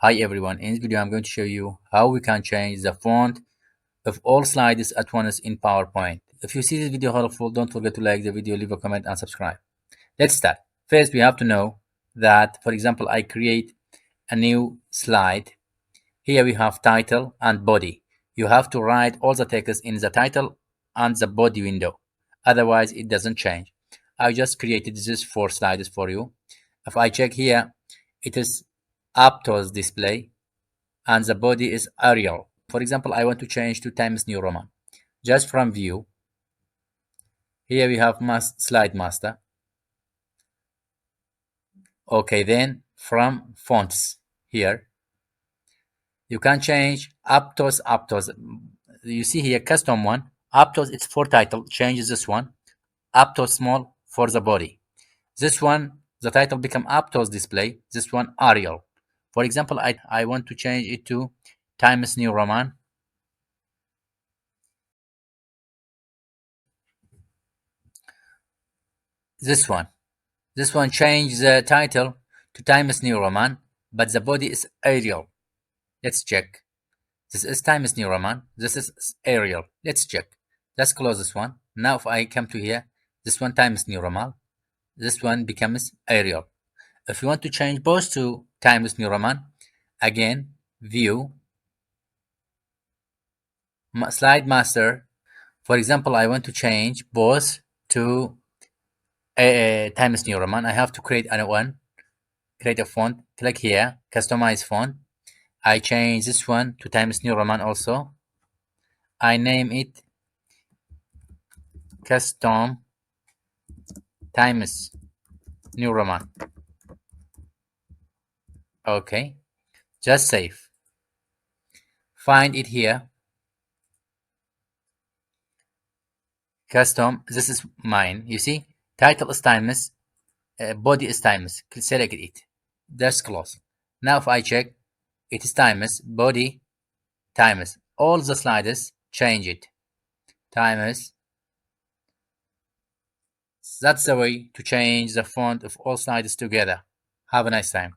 Hi everyone, in this video I'm going to show you how we can change the font of all slides at once in PowerPoint. If you see this video helpful, don't forget to like the video, leave a comment and subscribe. Let's start. First, we have to know that, for example, I create a new slide. Here we have title and body. You have to write all the text in the title and the body window. Otherwise, it doesn't change. I just created these 4 slides for you. If I check here, it is Aptos display and the body is Arial. For example, I want to change to Times New Roman. Just from view, here we have slide master. Okay, then from fonts here, you can change Aptos. You see here custom one. Aptos it's for title. Change this one. Aptos small for the body. This one, the title become Aptos display. This one Arial. For example, I want to change it to Times New Roman. This one change the title to Times New Roman, but the body is Arial. Let's check. This is Times New Roman. This is Arial. Let's check. Let's close this one. Now if I come to here, this one Times New Roman. This one becomes Arial. If you want to change both to Times New Roman, again, view, slide master. For example, I want to change both to Times New Roman. I have to create another one. Create a font. Click here, customize font. I change this one to Times New Roman also. I name it Custom Times New Roman. Okay, just save. Find it here. Custom, this is mine. You see, title is Times, body is Times. Select it. That's close. Now if I check, it is Times, body, Times. All the slides, change it. Times. That's the way to change the font of all slides together. Have a nice time.